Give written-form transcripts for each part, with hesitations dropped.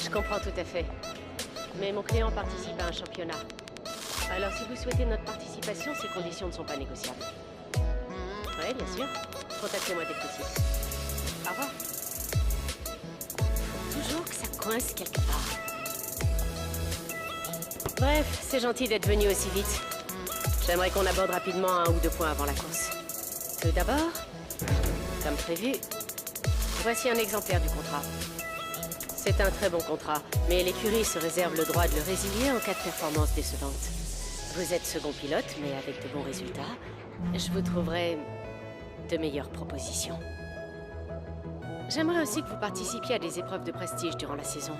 Je comprends tout à fait. Mais mon client participe à un championnat. Alors si vous souhaitez notre participation, ces conditions ne sont pas négociables. Oui, bien sûr. Contactez-moi dès que possible. Au revoir. Faut toujours que ça coince quelque part. Bref, c'est gentil d'être venu aussi vite. J'aimerais qu'on aborde rapidement 1 ou 2 points avant la course. Tout d'abord, comme prévu, voici un exemplaire du contrat. C'est un très bon contrat, mais l'écurie se réserve le droit de le résilier en cas de performance décevante. Vous êtes second pilote, mais avec de bons résultats, je vous trouverai de meilleures propositions. J'aimerais aussi que vous participiez à des épreuves de prestige durant la saison.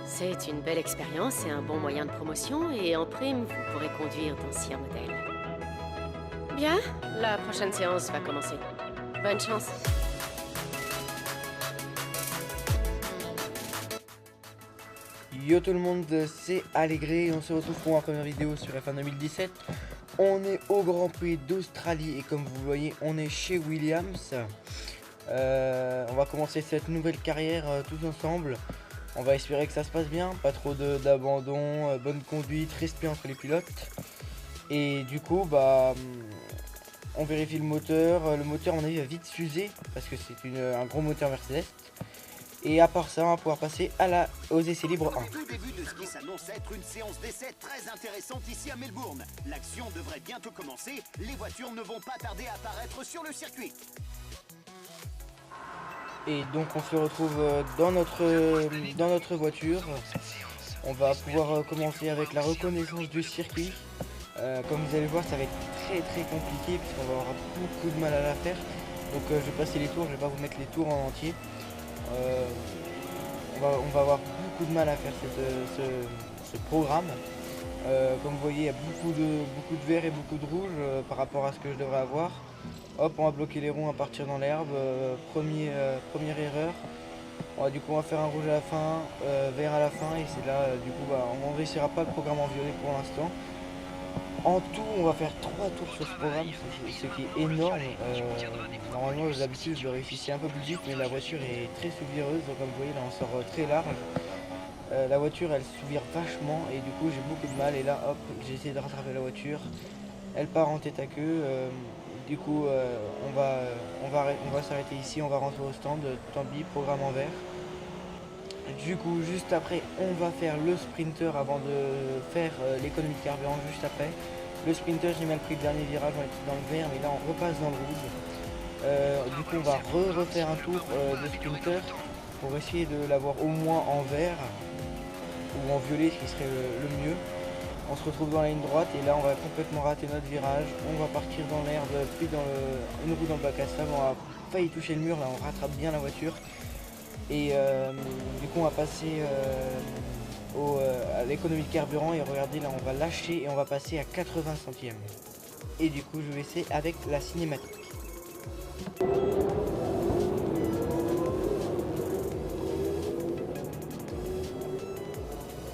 C'est une belle expérience et un bon moyen de promotion, et en prime, vous pourrez conduire d'anciens modèles. Bien, la prochaine séance va commencer. Bonne chance. Yo tout le monde, c'est Allégré et on se retrouve pour ma première vidéo sur F1 2017. On est au Grand Prix d'Australie et comme vous voyez, on est chez Williams. On va commencer cette nouvelle carrière tous ensemble. On va espérer que ça se passe bien, pas trop d'abandon, bonne conduite, respect entre les pilotes. Et du coup, on vérifie le moteur. Le moteur, à mon avis, va vite s'user parce que c'est un gros moteur Mercedes. Et à part ça, on va pouvoir passer aux essais libres 1. Au début de ce qui s'annonce être une séance d'essai très intéressante ici à Melbourne. L'action devrait bientôt commencer. Les voitures ne vont pas tarder à apparaître sur le circuit. Et donc on se retrouve dans notre voiture. On va pouvoir commencer avec la reconnaissance du circuit. Comme vous allez voir, ça va être très compliqué puisqu'on va avoir beaucoup de mal à la faire. Donc je vais passer les tours, je vais pas vous mettre les tours en entier. On va avoir beaucoup de mal à faire ce programme. Comme vous voyez, il y a beaucoup de vert et beaucoup de rouge par rapport à ce que je devrais avoir. Hop, on va bloquer les ronds à partir dans l'herbe. Première erreur. Du coup, on va faire un rouge à la fin, vert à la fin, et c'est là, du coup, on ne réussira pas le programme en violet pour l'instant. En tout, on va faire 3 tours sur ce programme, ce qui est énorme. Normalement, d'habitude, je le réussissais un peu plus vite, mais la voiture est très souvireuse. Donc, comme vous voyez, là, on sort très large. La voiture, elle souvire vachement, et du coup, j'ai beaucoup de mal. Et là, hop, j'ai essayé de rattraper la voiture. Elle part en tête à queue. Du coup, on va s'arrêter ici, on va rentrer au stand. Tant pis, programme en vert. Du coup, juste après, on va faire le sprinter avant de faire l'économie de carburant juste après. Le sprinter, j'ai mal pris le dernier virage, on était dans le vert, mais là on repasse dans le rouge. Du coup, on va refaire un tour de sprinter pour essayer de l'avoir au moins en vert ou en violet, ce qui serait le mieux. On se retrouve dans la ligne droite et là on va complètement rater notre virage. On va partir dans l'herbe, puis dans une roue dans le bac à sable. On a failli toucher le mur, là on rattrape bien la voiture. Et du coup on va passer à l'économie de carburant et regardez là on va lâcher et on va passer à 80 centièmes. Et du coup je vais essayer avec la cinématique.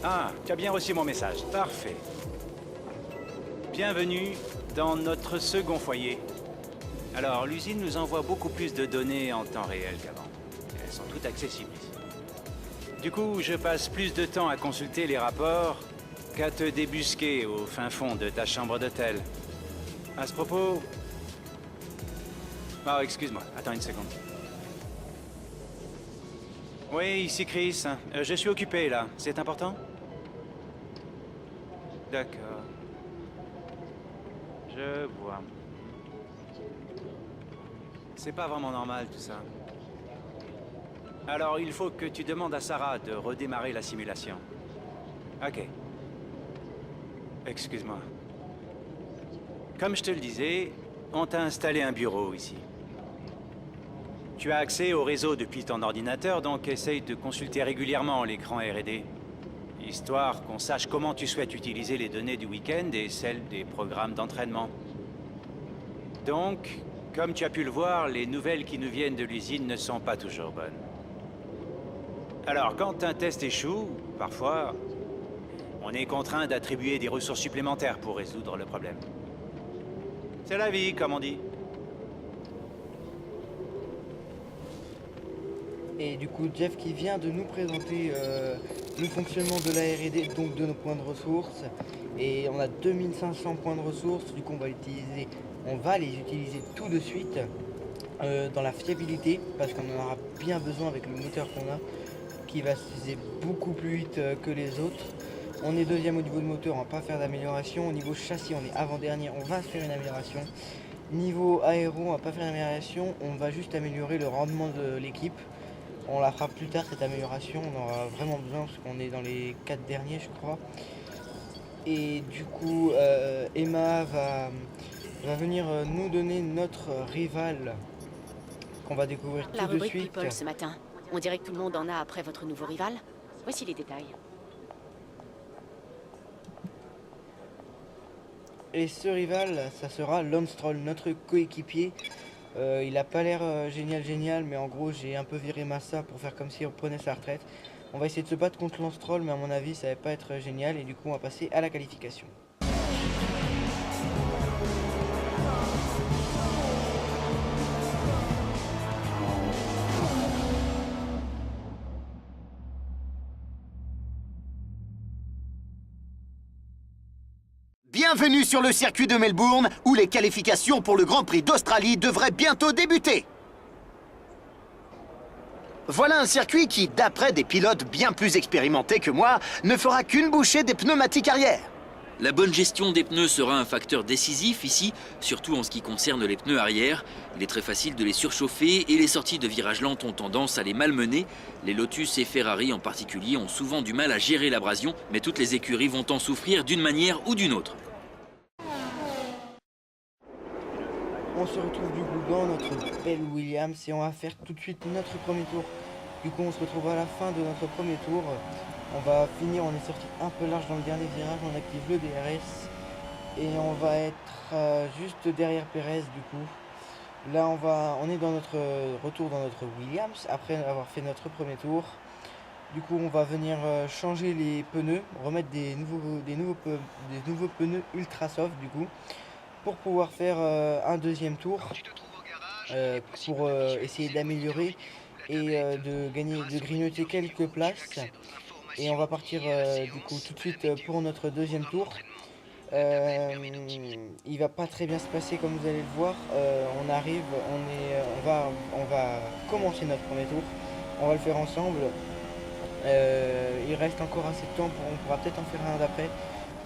Ah, tu as bien reçu mon message. Parfait. Bienvenue dans notre second foyer. Alors, l'usine nous envoie beaucoup plus de données en temps réel qu'avant. Elles sont toutes accessibles ici. Du coup, je passe plus de temps à consulter les rapports qu'à te débusquer au fin fond de ta chambre d'hôtel. À ce propos... Oh, excuse-moi. Attends une seconde. Oui, ici Chris. Je suis occupé, là. C'est important? D'accord. Je vois. C'est pas vraiment normal, tout ça. Alors, il faut que tu demandes à Sarah de redémarrer la simulation. Ok. Excuse-moi. Comme je te le disais, on t'a installé un bureau ici. Tu as accès au réseau depuis ton ordinateur, donc essaye de consulter régulièrement l'écran R&D. Histoire qu'on sache comment tu souhaites utiliser les données du week-end et celles des programmes d'entraînement. Donc, comme tu as pu le voir, les nouvelles qui nous viennent de l'usine ne sont pas toujours bonnes. Alors, quand un test échoue, parfois, on est contraint d'attribuer des ressources supplémentaires pour résoudre le problème. C'est la vie, comme on dit. Et du coup, Jeff qui vient de nous présenter le fonctionnement de la R&D, donc de nos points de ressources. Et on a 2500 points de ressources, du coup on va les utiliser tout de suite dans la fiabilité, parce qu'on en aura bien besoin avec le moteur qu'on a, qui va s'utiliser beaucoup plus vite que les autres. On est deuxième au niveau de moteur, on va pas faire d'amélioration. Au niveau châssis, on est avant-dernier, on va faire une amélioration. Niveau aéro, on va pas faire une amélioration, on va juste améliorer le rendement de l'équipe. On la fera plus tard cette amélioration, on en aura vraiment besoin parce qu'on est dans les 4 derniers je crois. Et du coup Emma va venir nous donner notre rival qu'on va découvrir La tout de rubrique suite. People ce matin. On dirait que tout le monde en a après votre nouveau rival. Voici les détails. Et ce rival, ça sera Lance Stroll, notre coéquipier. Il a pas l'air génial, mais en gros j'ai un peu viré Massa pour faire comme si on prenait sa retraite. On va essayer de se battre contre Lance Stroll, mais à mon avis ça va pas être génial, et du coup on va passer à la qualification. Bienvenue sur le circuit de Melbourne, où les qualifications pour le Grand Prix d'Australie devraient bientôt débuter. Voilà un circuit qui, d'après des pilotes bien plus expérimentés que moi, ne fera qu'une bouchée des pneumatiques arrière. La bonne gestion des pneus sera un facteur décisif ici, surtout en ce qui concerne les pneus arrière. Il est très facile de les surchauffer et les sorties de virages lents ont tendance à les malmener. Les Lotus et Ferrari en particulier ont souvent du mal à gérer l'abrasion, mais toutes les écuries vont en souffrir d'une manière ou d'une autre. On se retrouve du coup dans notre belle Williams et on va faire tout de suite notre premier tour. Du coup on se retrouve à la fin de notre premier tour. On va finir, on est sorti un peu large dans le dernier virage, on active le DRS. Et on va être juste derrière Perez du coup. Là on est dans notre retour dans notre Williams après avoir fait notre premier tour. Du coup on va venir changer les pneus, remettre des nouveaux pneus ultra soft du coup, pour pouvoir faire un deuxième tour, pour essayer d'améliorer et de grignoter quelques places. Et on va partir du coup tout de suite pour notre deuxième tour. Il va pas très bien se passer comme vous allez le voir. On va commencer notre premier tour. On va le faire ensemble. Il reste encore assez de temps, on pourra peut-être en faire un d'après.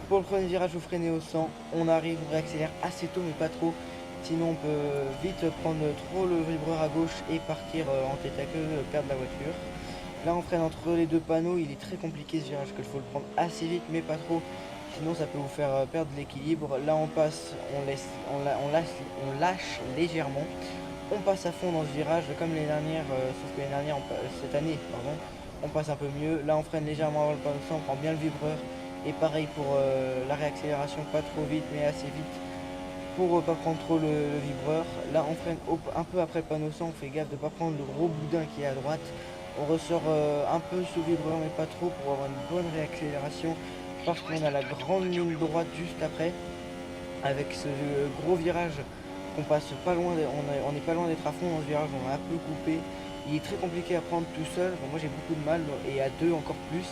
Pour le premier virage, vous freinez au 100, on arrive, on réaccélère assez tôt mais pas trop. Sinon on peut vite prendre trop le vibreur à gauche et partir en tête à queue, perdre la voiture. Là on freine entre les deux panneaux, il est très compliqué ce virage, qu'il faut le prendre assez vite mais pas trop. Sinon ça peut vous faire perdre l'équilibre. Là on passe, on lâche légèrement. On passe à fond dans ce virage comme l'année dernière, sauf que l'année dernière, cette année, pardon, on passe un peu mieux. Là on freine légèrement avant le panneau 100, on prend bien le vibreur. Et pareil pour la réaccélération, pas trop vite mais assez vite pour pas prendre trop le vibreur. Là on freine un peu après le panneau 100, on fait gaffe de ne pas prendre le gros boudin qui est à droite. On ressort un peu sous vibreur mais pas trop pour avoir une bonne réaccélération, parce qu'on a la grande ligne droite juste après avec ce gros virage qu'on passe pas loin, on n'est pas loin d'être à fond dans ce virage, on a un peu coupé. Il est très compliqué à prendre tout seul, bon, moi j'ai beaucoup de mal et à deux encore plus.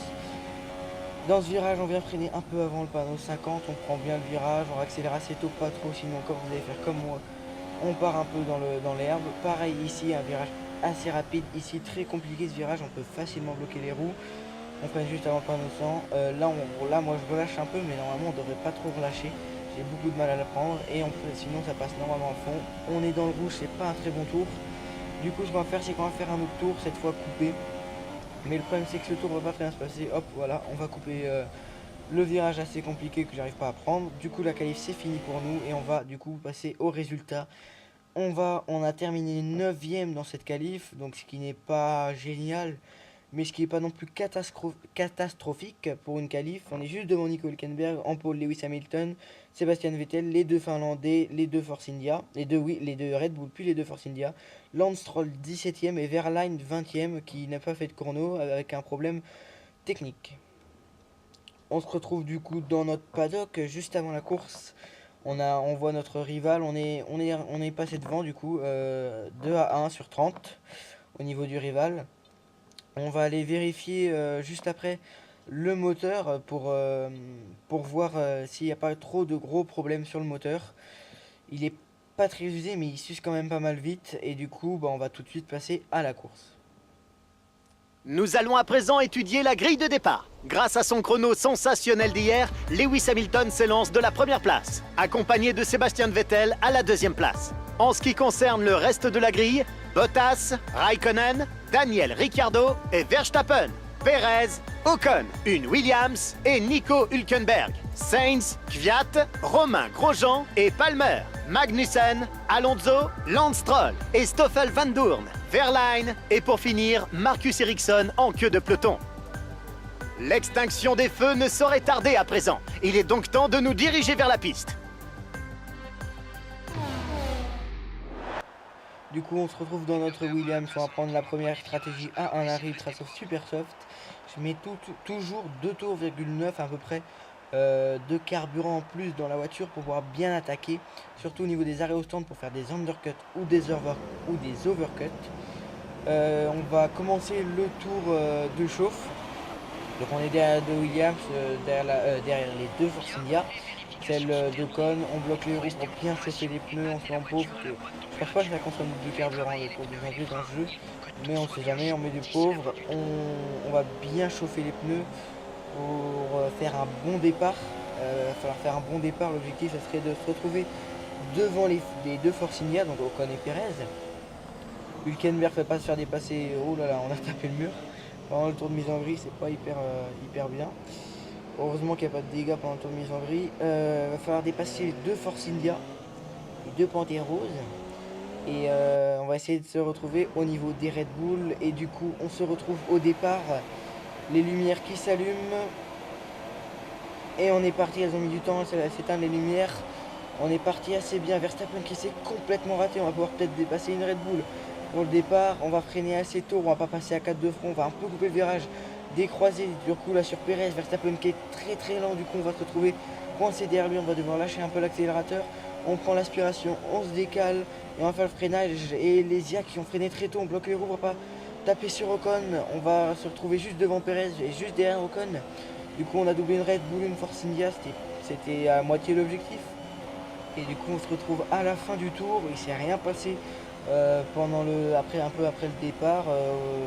Dans ce virage, on vient freiner un peu avant le panneau 50, on prend bien le virage, on accélère assez tôt, pas trop, sinon encore vous allez faire comme moi, on part un peu dans l'herbe. Pareil ici, un virage assez rapide, ici très compliqué ce virage, on peut facilement bloquer les roues. On freine juste avant le panneau 100, là moi je relâche un peu, mais normalement on devrait pas trop relâcher, j'ai beaucoup de mal à la prendre, et sinon ça passe normalement à fond. On est dans le rouge, c'est pas un très bon tour, du coup ce qu'on va faire c'est qu'on va faire un autre tour, cette fois coupé. Mais le problème c'est que ce tour va pas très bien se passer. Hop, voilà, on va couper le virage assez compliqué que j'arrive pas à prendre. Du coup la qualif c'est fini pour nous et on va du coup passer au résultat. On a terminé 9ème dans cette qualif, donc ce qui n'est pas génial, mais ce qui n'est pas non plus catastrophique pour une qualif. On est juste devant Nico Hülkenberg, en pole Lewis Hamilton, Sebastian Vettel, les deux Finlandais, les deux Force India, les deux Red Bull, puis les deux Force India, Lance Stroll 17ème et Verlaine 20ème qui n'a pas fait de chrono avec un problème technique. On se retrouve du coup dans notre paddock juste avant la course. On voit notre rival, on est passé devant du coup 2 à 1 sur 30 au niveau du rival. On va aller vérifier juste après le moteur pour voir s'il n'y a pas trop de gros problèmes sur le moteur. Il est pas très usé, mais il s'use quand même pas mal vite. Et du coup, on va tout de suite passer à la course. Nous allons à présent étudier la grille de départ. Grâce à son chrono sensationnel d'hier, Lewis Hamilton s'élance de la première place, accompagné de Sébastien Vettel à la deuxième place. En ce qui concerne le reste de la grille, Bottas, Raikkonen, Daniel Ricciardo et Verstappen, Perez, Ocon, une Williams et Nico Hülkenberg, Sainz, Kvyat, Romain Grosjean et Palmer, Magnussen, Alonso, Lance Stroll et Stoffel Van Doorn, Verlaine et pour finir, Marcus Ericsson en queue de peloton. L'extinction des feux ne saurait tarder à présent. Il est donc temps de nous diriger vers la piste. Du coup, on se retrouve dans notre Williams. On va prendre la première stratégie à un arrêt ultra soft super soft. Je mets toujours 2 tours,9 à peu près de carburant en plus dans la voiture pour pouvoir bien attaquer, surtout au niveau des arrêts au stand pour faire des undercuts ou des overcuts. On va commencer le tour de chauffe. Donc on est derrière de Williams, derrière les deux Force India, celle d'Ocon. On bloque les roues pour bien chauffer les pneus, on se met en pauvre. Je pense pas que ça consomme du carburant pour des enjeux dans le jeu, mais on sait jamais, on met du pauvre. On va bien chauffer les pneus pour faire un bon départ. Il va falloir faire un bon départ. L'objectif, ça serait de se retrouver devant les deux Force India, donc Ocon et Perez. Hülkenberg ne fait pas se faire dépasser. Oh là là, on a tapé le mur. Pendant le tour de mise en grille, c'est pas hyper bien. Heureusement qu'il n'y a pas de dégâts pendant le tour de mise en grille. Va falloir dépasser les deux Force India, les deux Panthères roses. Et on va essayer de se retrouver au niveau des Red Bull. Et du coup, on se retrouve au départ. Les lumières qui s'allument. Et on est parti, elles ont mis du temps à s'éteindre les lumières. On est parti assez bien. Verstappen qui s'est complètement raté. On va pouvoir peut-être dépasser une Red Bull. Pour le départ, on va freiner assez tôt, on va pas passer à 4 de front, on va un peu couper le virage, décroiser du coup là sur Perez, Verstappen qui est très lent, du coup on va se retrouver coincé derrière lui, on va devoir lâcher un peu l'accélérateur, on prend l'aspiration, on se décale et on va faire le freinage et les IA qui ont freiné très tôt, on bloque les roues, on va pas taper sur Ocon, on va se retrouver juste devant Perez et juste derrière Ocon. Du coup on a doublé une Red Bull, une Force India, c'était à moitié l'objectif. Et du coup on se retrouve à la fin du tour, il s'est rien passé. Un peu après le départ,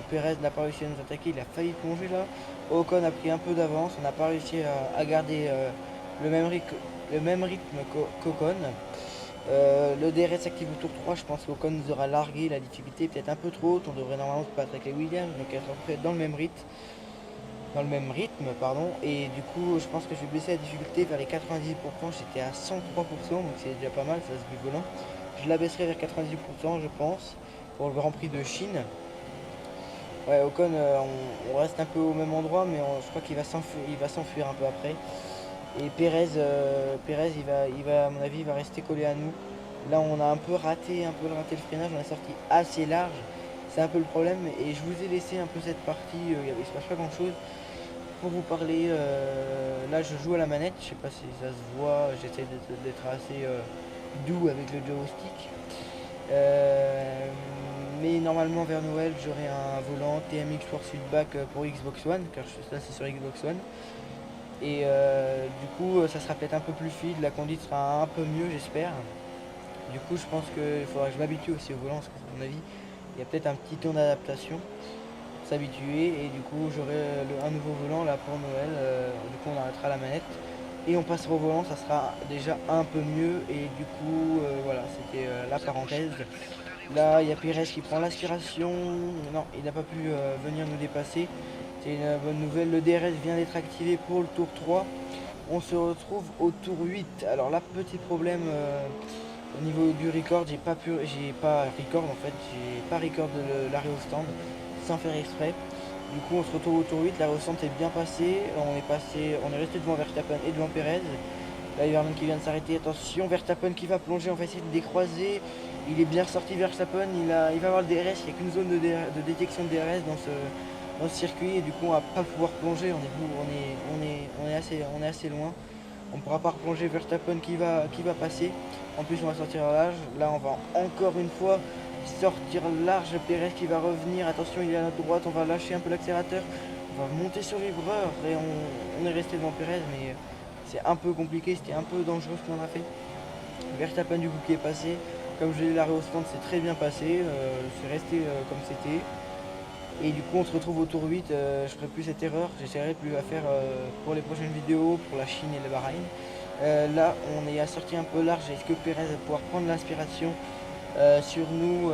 Perez n'a pas réussi à nous attaquer, il a failli plonger là. Ocon a pris un peu d'avance, on n'a pas réussi à garder le même rythme qu'Ocon. Le DRS active au tour 3, je pense qu'Ocon nous aura largué, la difficulté est peut-être un peu trop haute, on devrait normalement se battre avec les Williams, donc être à peu près dans le même rythme, et du coup je pense que je vais baisser la difficulté vers les 90%, j'étais à 103%, donc c'est déjà pas mal, ça se vit volant. Je la baisserai vers 90% je pense pour le Grand Prix de Chine. Ouais, Ocon, on reste un peu au même endroit, mais je crois qu'il va s'enfuir un peu après. Et Perez, il va à mon avis, il va rester collé à nous. Là on a un peu raté le freinage, on est sorti assez large. C'est un peu le problème et je vous ai laissé un peu cette partie, il se passe pas grand chose. Pour vous parler, là je joue à la manette, je sais pas si ça se voit, j'essaie d'être assez doux avec le joystick. Mais normalement vers Noël j'aurai un volant TMX Force Feedback pour Xbox One, car là c'est sur Xbox One. Et du coup ça sera peut-être un peu plus fluide, la conduite sera un peu mieux j'espère. Du coup je pense qu'il faudra que je m'habitue aussi au volant, parce qu'à mon avis il y a peut-être un petit temps d'adaptation, s'habituer, et du coup j'aurai un nouveau volant là pour Noël, du coup on arrêtera la manette et on passera au volant, ça sera déjà un peu mieux. Et du coup voilà, c'était la parenthèse. Là il y a Perez qui prend l'aspiration, non il n'a pas pu venir nous dépasser, c'est une bonne nouvelle. Le DRS vient d'être activé pour le tour 3, on se retrouve au tour 8. Alors là petit problème au niveau du record, j'ai pas record de l'arrêt au stand sans faire exprès. Du coup on se retrouve au tour 8, l'arrêt au stand est bien passé, on est resté devant Verstappen et devant Perez. Là il y a Vernon qui vient de s'arrêter, attention, Verstappen qui va plonger, on va essayer de décroiser. Il est bien ressorti Verstappen, il va avoir le DRS, il n'y a qu'une zone de détection de DRS dans ce circuit, et du coup on va pas pouvoir plonger, on est assez loin. On ne pourra pas replonger, Verstappen qui va passer. En plus on va sortir à l'âge. Là on va encore une fois sortir large, Pérez qui va revenir, attention il est à notre droite, on va lâcher un peu l'accélérateur, on va monter sur les vibreurs et on est resté devant Pérez, mais c'est un peu compliqué, c'était un peu dangereux ce qu'on a fait. Verstappen du coup qui est passé, comme je l'ai dit, l'arrêt au stand c'est très bien passé, c'est resté comme c'était. Et du coup on se retrouve au tour 8, je ferai plus cette erreur, j'essaierai plus à faire pour les prochaines vidéos, pour la Chine et le Bahreïn. Là on est à sortir un peu large, est-ce que Pérez va pouvoir prendre l'inspiration sur nous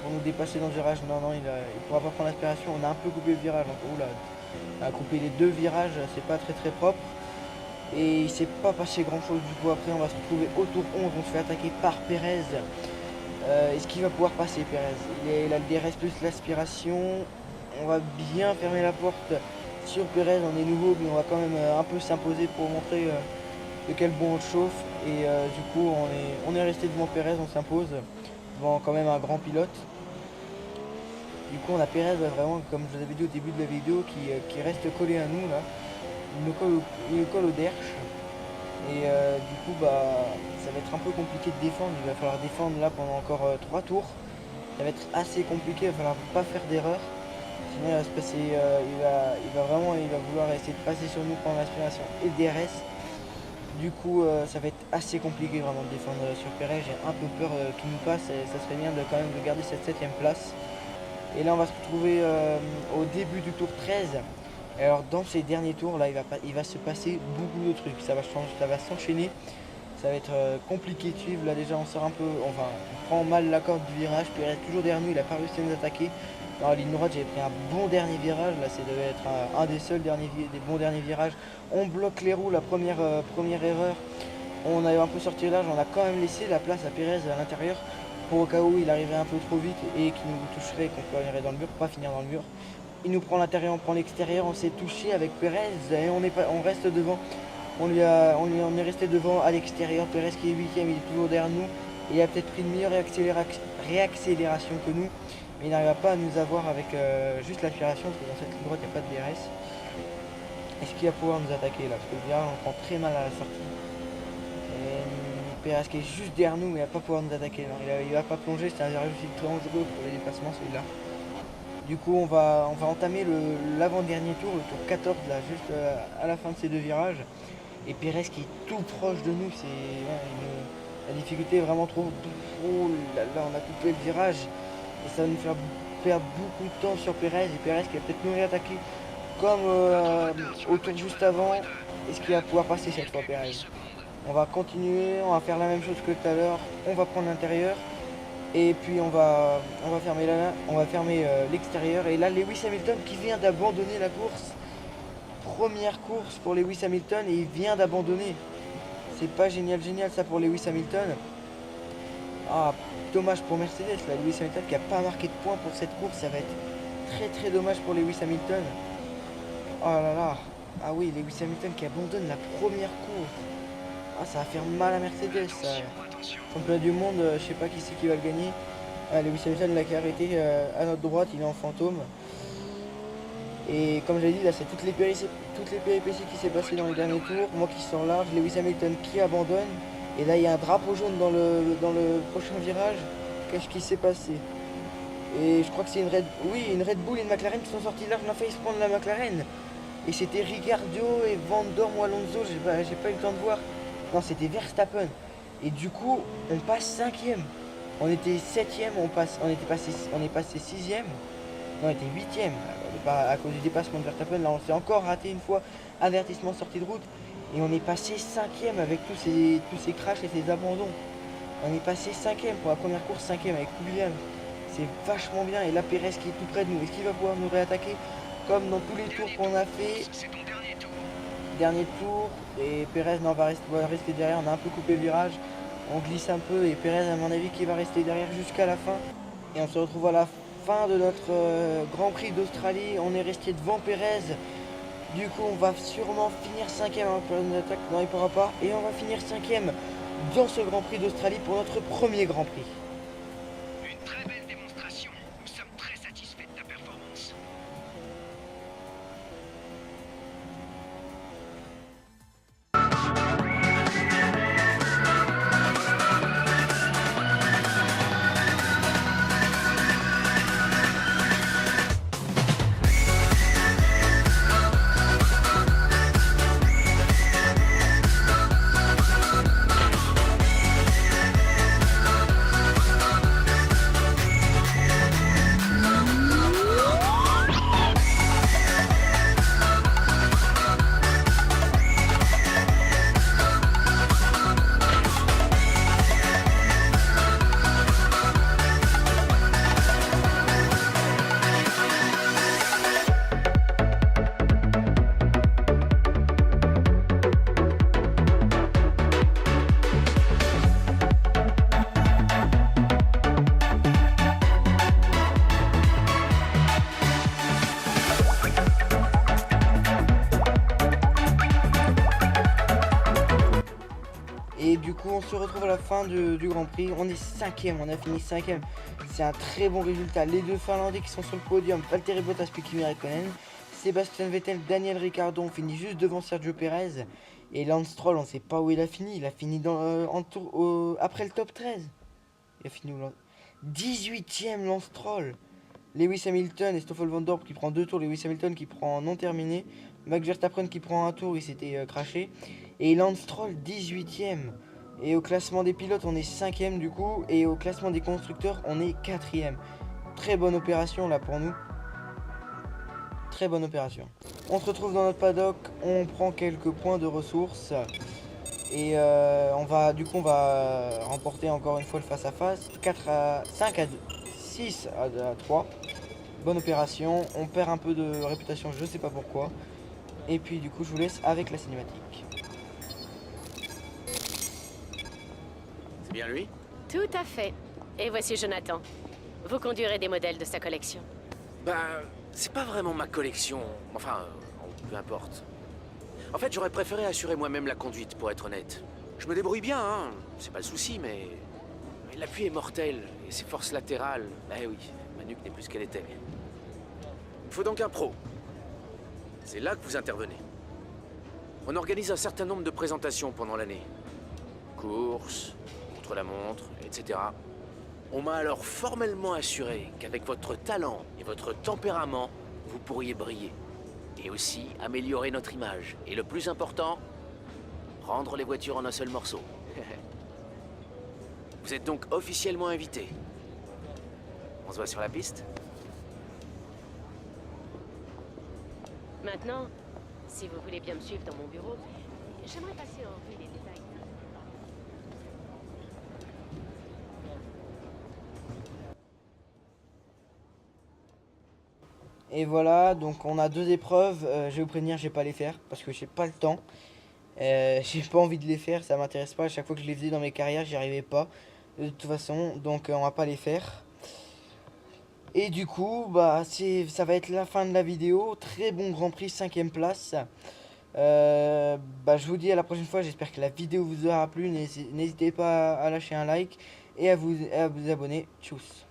pour nous dépasser dans le virage? Non, il ne pourra pas prendre l'inspiration, on a un peu coupé le virage, donc oula, on a coupé les deux virages, c'est pas très propre. Et il s'est pas passé grand chose du coup. Après on va se retrouver au tour 11, on se fait attaquer par Pérez. Est-ce qu'il va pouvoir passer Pérez? Il a le DRS plus l'aspiration. On va bien fermer la porte sur Pérez, on est nouveau mais on va quand même un peu s'imposer pour montrer de quel bon on chauffe. Et du coup on est resté devant Pérez, on s'impose devant quand même un grand pilote. Du coup on a Pérez vraiment, comme je vous avais dit au début de la vidéo, qui reste collé à nous là. Il nous colle au derche. Et du coup ça va être un peu compliqué de défendre. Il va falloir défendre là pendant encore 3 tours. Ça va être assez compliqué, il va falloir pas faire d'erreur. Sinon il va se passer. Il va vouloir essayer de passer sur nous pendant l'aspiration et le DRS. Du coup ça va être assez compliqué vraiment de défendre sur Pérez. J'ai un peu peur qu'il nous passe et ça serait bien de quand même de garder cette 7ème place. Et là on va se retrouver au début du tour 13. Et alors dans ces derniers tours là il va se passer beaucoup de trucs, ça va s'enchaîner, ça va être compliqué de suivre. Là déjà on sort un peu, enfin on prend mal la corde du virage, puis il reste toujours derrière nous, il n'a pas réussi à nous attaquer. Dans la ligne droite j'avais pris un bon dernier virage, là ça devait être un des seuls des bons derniers virages. On bloque les roues, la première erreur, on avait un peu sorti large, on a quand même laissé la place à Pérez à l'intérieur pour au cas où il arriverait un peu trop vite et qu'il nous toucherait, qu'on irait dans le mur, pour pas finir dans le mur. Il nous prend l'intérieur, on prend l'extérieur, on s'est touché avec Pérez et on reste devant. On est resté devant à l'extérieur. Pérez qui est 8ème, il est toujours derrière nous. Il a peut-être pris une meilleure réaccélération que nous, mais il n'arriva pas à nous avoir avec juste l'aspiration, parce que dans cette ligne droite il n'y a pas de DRS. Est-ce qu'il va pouvoir nous attaquer là? Parce que le virage on prend très mal à la sortie. Et Pérez qui est juste derrière nous, mais il va pas pouvoir nous attaquer. Non, il va pas plonger, c'est un virage aussi très dangereux pour les dépassements celui-là. Du coup on va entamer l'avant-dernier tour, le tour 14 là, juste à la fin de ces deux virages. Et Pérez qui est tout proche de nous, la difficulté est vraiment trop. Oh là là, on a coupé le virage. Et ça va nous faire perdre beaucoup de temps sur Pérez. Et Pérez qui va peut-être nous réattaquer comme au tour juste avant. Est-ce qu'il va pouvoir passer cette fois Pérez? On va continuer, on va faire la même chose que tout à l'heure. On va prendre l'intérieur. Et puis on va fermer l'extérieur. Et là Lewis Hamilton qui vient d'abandonner la course. Première course pour Lewis Hamilton et il vient d'abandonner. C'est pas génial ça pour Lewis Hamilton. Ah, dommage pour Mercedes là, Lewis Hamilton qui a pas marqué de points pour cette course. Ça va être très dommage pour Lewis Hamilton. Oh là là. Ah oui, Lewis Hamilton qui abandonne la première course. Ah, ça va faire mal à Mercedes ça. Championnat du monde, je sais pas qui c'est qui va le gagner. Lewis Hamilton là qui a arrêté à notre droite, il est en fantôme. Et comme j'ai dit, là c'est toutes les péripéties qui s'est passées dans les derniers tours. Moi qui sors large, Lewis Hamilton qui abandonne. Et là il y a un drapeau jaune dans le prochain virage. Qu'est-ce qui s'est passé? Et je crois que c'est une Red Bull et une McLaren qui sont sortis large. On a failli se prendre la McLaren. Et c'était Ricciardo et Van Dorn ou Alonso, j'ai pas eu le temps de voir. Non, c'était Verstappen. Et du coup, on passe 5ème. On était 7ème, on est passé 6ème. Non, on était 8ème. À cause du dépassement de Verstappen, là on s'est encore raté une fois. Avertissement sortie de route. Et on est passé 5ème avec tous ces crashs et ces abandons. On est passé 5ème pour la première course, 5ème avec Williams. C'est vachement bien. Et là, Pérez qui est tout près de nous. Est-ce qu'il va pouvoir nous réattaquer comme dans tous les tours qu'on a fait? Dernier tour. Et Pérez va rester derrière. On a un peu coupé le virage. On glisse un peu. Et Pérez, à mon avis, qui va rester derrière jusqu'à la fin. Et on se retrouve à la fin de notre Grand Prix d'Australie. On est resté devant Pérez. Du coup, on va sûrement finir 5ème avant que une attaque. Non, il ne pourra pas. Et on va finir 5ème dans ce Grand Prix d'Australie pour notre premier Grand Prix. Une très belle démonstration. Nous sommes très satisfaits de ta performance. on se retrouve à la fin du Grand Prix. On est 5ème, on a fini 5ème. C'est un très bon résultat. Les deux Finlandais qui sont sur le podium, Valtteri Bottas puis Kimi Räikkönen. Sébastien Vettel, Daniel Ricciardo ont fini juste devant Sergio Perez. Et Lance Stroll, on ne sait pas où il a fini. Il a fini après le top 13. Il a fini où 18ème Lance Stroll. Lewis Hamilton et Stoffel Van Dorp qui prend 2 tours. Lewis Hamilton qui prend non terminé. Max Verstappen qui prend un tour, il s'était craché. Et Lance Stroll 18ème. Et au classement des pilotes, on est 5ème du coup. Et au classement des constructeurs, on est 4ème. Très bonne opération là pour nous. Très bonne opération. On se retrouve dans notre paddock. On prend quelques points de ressources. Et on va remporter encore une fois le face-à-face. 5 à 2. 6 à 3. Bonne opération. On perd un peu de réputation, je ne sais pas pourquoi. Et puis du coup, je vous laisse avec la cinématique. C'est bien lui? Tout à fait. Et voici Jonathan. Vous conduirez des modèles de sa collection. Ben, c'est pas vraiment ma collection. Enfin, peu importe. En fait, j'aurais préféré assurer moi-même la conduite, pour être honnête. Je me débrouille bien, hein. C'est pas le souci, mais l'appui est mortel. Et ses forces latérales... Eh oui, ma nuque n'est plus ce qu'elle était. Il faut donc un pro. C'est là que vous intervenez. On organise un certain nombre de présentations pendant l'année. Courses, contre-la-montre, etc. On m'a alors formellement assuré qu'avec votre talent et votre tempérament, vous pourriez briller. Et aussi améliorer notre image. Et le plus important, rendre les voitures en un seul morceau. Vous êtes donc officiellement invité. On se voit sur la piste? Maintenant, si vous voulez bien me suivre dans mon bureau, j'aimerais passer en revue les détails. Et voilà, donc on a 2 épreuves. Je vais vous prévenir, je vais pas les faire parce que j'ai pas le temps. J'ai pas envie de les faire, ça m'intéresse pas. À chaque fois que je les faisais dans mes carrières, j'y arrivais pas. De toute façon, donc on va pas les faire. Et du coup, bah ça va être la fin de la vidéo. Très bon Grand Prix, 5ème place. Je vous dis à la prochaine fois. J'espère que la vidéo vous aura plu. N'hésitez pas à lâcher un like et à vous abonner. Tchuss.